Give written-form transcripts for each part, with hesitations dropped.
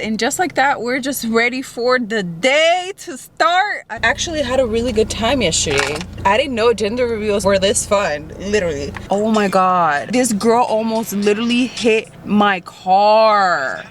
And just like that, we're just ready for the day to start. I actually had a really good time yesterday. I didn't know gender reveals were this fun, literally. Oh my God. This girl almost literally hit my car.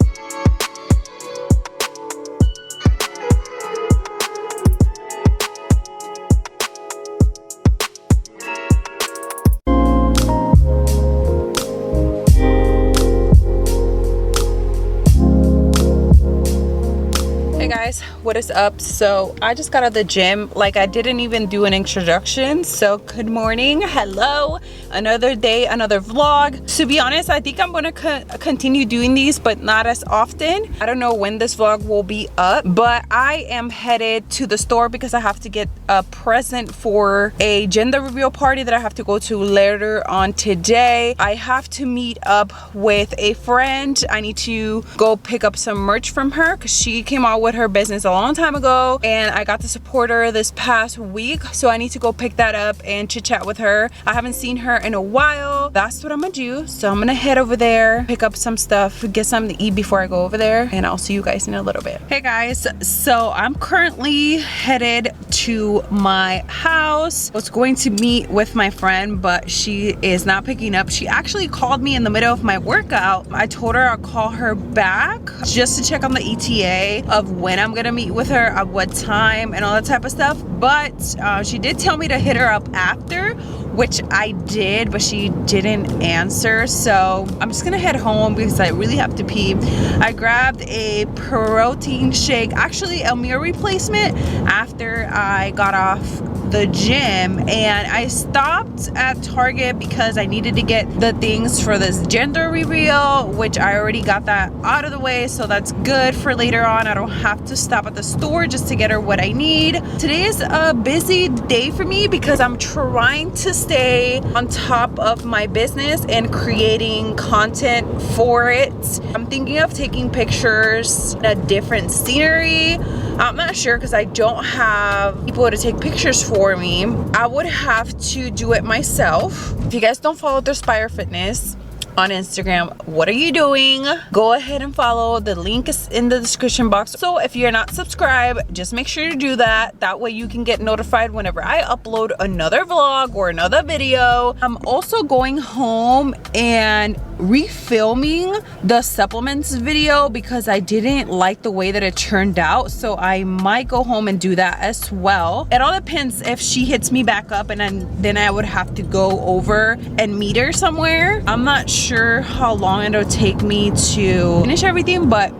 Hey guys, what is up? So I just got out of the gym. Like, I didn't even do an introduction. So good morning, hello, another day, another vlog. To be honest, I think I'm gonna continue doing these, but not as often. I don't know when this vlog will be up, but I am headed to the store because I have to get a present for a gender reveal party that I have to go to later on today. I have to meet up with a friend. I need to go pick up some merch from her because she came out with her business a long time ago and I got to support her this past week, so I need to go pick that up and chit chat with her. I haven't seen her in a while. That's what I'm gonna do. So I'm gonna head over there, pick up some stuff, get something to eat before I go over there, and I'll see you guys in a little bit. Hey guys, so I'm currently headed to my house. I was going to meet with my friend, but she is not picking up. She actually called me in the middle of my workout. I told her I'll call her back just to check on the ETA of when I'm gonna meet with her, at what time, and all that type of stuff. But she did tell me to hit her up after, which I did, but she didn't answer. So I'm just gonna head home because I really have to pee. I grabbed a protein shake, actually a meal replacement, after I got off the gym, and I stopped at Target because I needed to get the things for this gender reveal, which I already got that out of the way, so that's good for later on. I don't have to stop at the store just to get her what I need. Today is a busy day for me because I'm trying to stay on top of my business and creating content for it. I'm thinking of taking pictures in a different scenery. I'm not sure because I don't have people to take pictures for me. I would have to do it myself. If you guys don't follow Thirspire Fitness on Instagram, what are you doing? Go ahead and follow. The link is in the description box. So if you're not subscribed, just make sure to do that. That way you can get notified whenever I upload another vlog or another video. I'm also going home and refilming the supplements video because I didn't like the way that it turned out, so I might go home and do that as well. It all depends if she hits me back up, and then I would have to go over and meet her somewhere. I'm not sure how long it'll take me to finish everything, but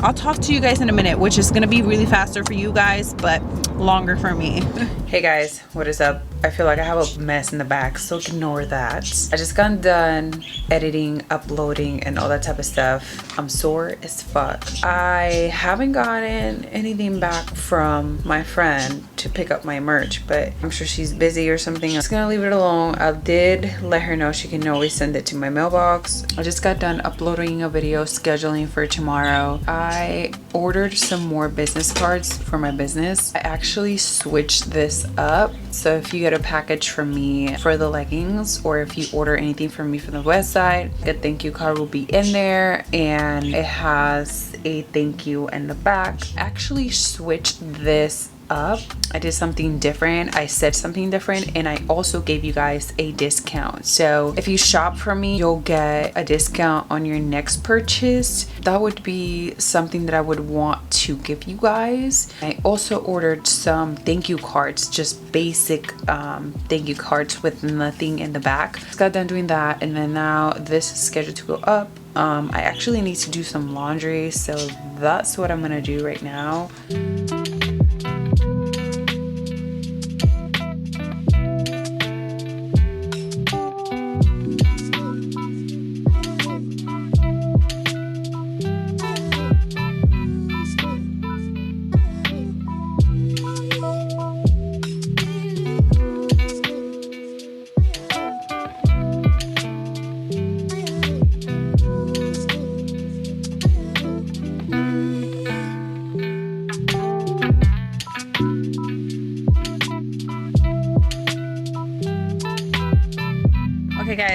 I'll talk to you guys in a minute, which is gonna be really faster for you guys but longer for me. Hey guys, what is up? I feel like I have a mess in the back, so ignore that. I just got done editing, uploading, and all that type of stuff. I'm sore as fuck. I haven't gotten anything back from my friend to pick up my merch, but I'm sure she's busy or something. I'm just gonna leave it alone. I did let her know she can always send it to my mailbox. I just got done uploading a video, scheduling for tomorrow. I ordered some more business cards for my business. I actually switched this up, so if you get a package from me for the leggings, or if you order anything from me from the website, a thank you card will be in there, and it has a thank you in the back. I actually switched this up. I did something different. I said something different, and I also gave you guys a discount. So if you shop from me, you'll get a discount on your next purchase. That would be something that I would want to give you guys. I also ordered some thank you cards, just basic thank you cards with nothing in the back. Just got done doing that, and then now this is scheduled to go up. I actually need to do some laundry, so that's what I'm gonna do right now.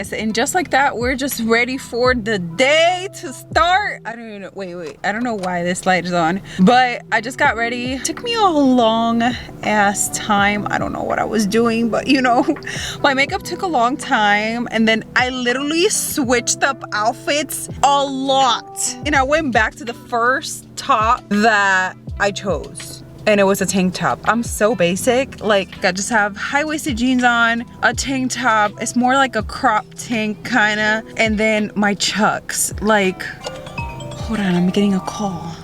guys, and just like that, we're just ready for the day to start. I don't even know, wait, I don't know why this light is on, but I just got ready. It took me a long ass time. I don't know what I was doing, but you know, my makeup took a long time, and then I literally switched up outfits a lot, and I went back to the first top that I chose, and it was a tank top. I'm so basic. Like, I just have high-waisted jeans on, a tank top. It's more like a crop tank kinda, and then my Chucks. Like, hold on, I'm getting a call.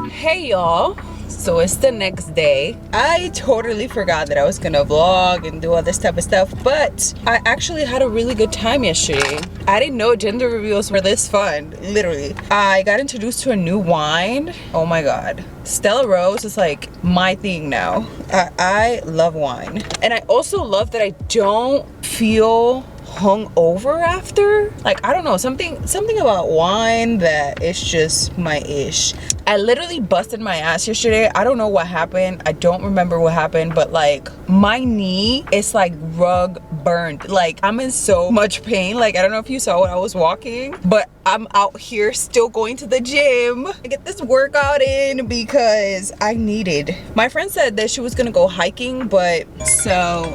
Hey y'all. So it's the next day. I totally forgot that I was gonna vlog and do all this type of stuff, but I actually had a really good time yesterday. I didn't know gender reveals were this fun, literally. I got introduced to a new wine. Oh my God. Stella Rose is like my thing now. I love wine. And I also love that I don't feel hung over after. Like, I don't know, something about wine that it's just my ish. I literally busted my ass yesterday. I don't know what happened. I don't remember what happened, but like my knee is like rug burned. Like, I'm in so much pain. Like, I don't know if you saw when I was walking, but I'm out here still going to the gym to get this workout in because I needed. My friend said that she was gonna go hiking, but so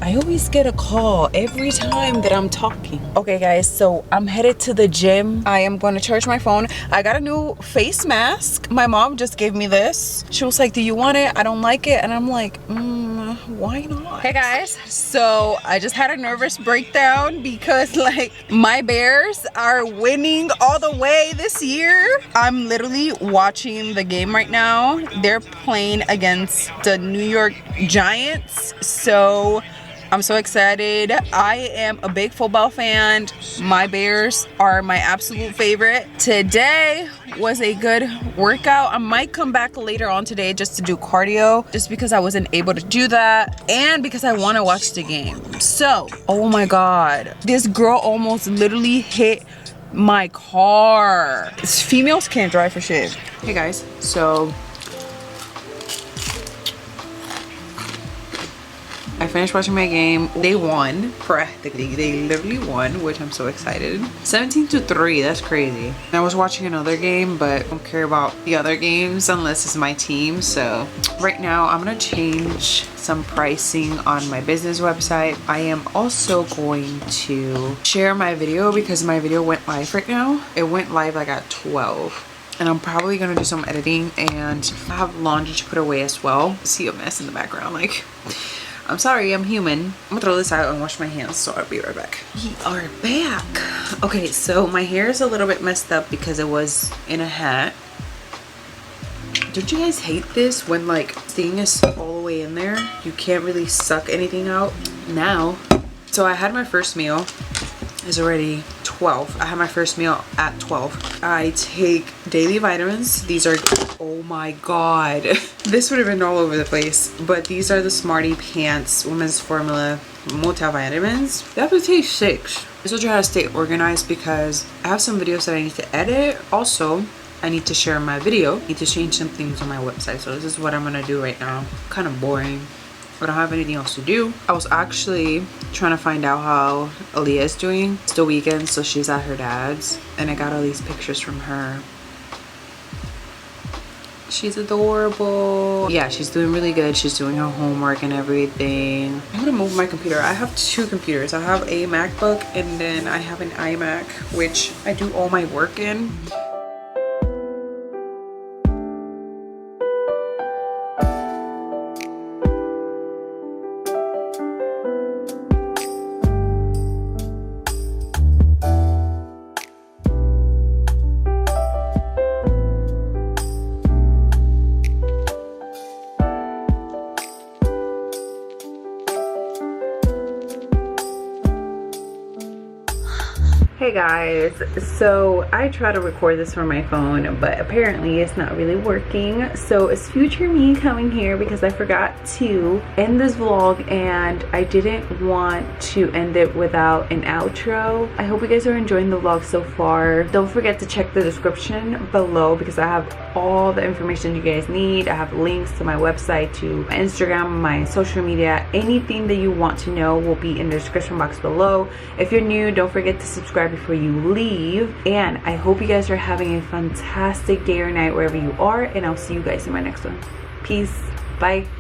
I always get a call every time that I'm talking. Okay guys, so I'm headed to the gym. I am going to charge my phone. I got a new face mask. My mom just gave me this. She was like, do you want it? I don't like it. And I'm like, why not? Hey guys, so I just had a nervous breakdown because like my Bears are winning all the way this year. I'm literally watching the game right now. They're playing against the New York Giants. So I'm so excited. I am a big football fan. My Bears are my absolute favorite. Today was a good workout. I might come back later on today just to do cardio, just because I wasn't able to do that and because I want to watch the game. So, oh my God, this girl almost literally hit my car. Females can't drive for shit. Hey guys, so I finished watching my game. They won, practically. They literally won, which I'm so excited. 17-3, that's crazy. I was watching another game, but I don't care about the other games unless it's my team. So right now I'm gonna change some pricing on my business website. I am also going to share my video because my video went live right now. It went live like at 12. And I'm probably gonna do some editing, and I have laundry to put away as well. See a mess in the background, like, I'm sorry, I'm human. I'm gonna throw this out and wash my hands, so I'll be right back. We are back. Okay, so my hair is a little bit messed up because it was in a hat. Don't you guys hate this when like thing is all the way in there? You can't really suck anything out now. So I had my first meal. It's already 12. I had my first meal at 12. I take daily vitamins. These are, oh my God. This would have been all over the place, but these are the Smarty Pants Women's Formula multivitamins. They have to take 6. I still try to stay organized because I have some videos that I need to edit. Also, I need to share my video. I need to change some things on my website. So this is what I'm gonna do right now. Kind of boring. I don't have anything else to do. I was actually trying to find out how Aaliyah is doing. It's the weekend, so she's at her dad's, and I got all these pictures from her. She's adorable. Yeah, she's doing really good. She's doing her homework and everything. I'm gonna move my computer. I have 2 computers. I have a MacBook and then I have an iMac, which I do all my work in. Hey guys, so I try to record this from my phone, but apparently it's not really working. So it's future me coming here because I forgot to end this vlog, and I didn't want to end it without an outro. I hope you guys are enjoying the vlog so far. Don't forget to check the description below because I have all the information you guys need. I have links to my website, to my Instagram, my social media. Anything that you want to know will be in the description box below. If you're new, don't forget to subscribe before you leave, and I hope you guys are having a fantastic day or night wherever you are, and I'll see you guys in my next one. Peace. Bye.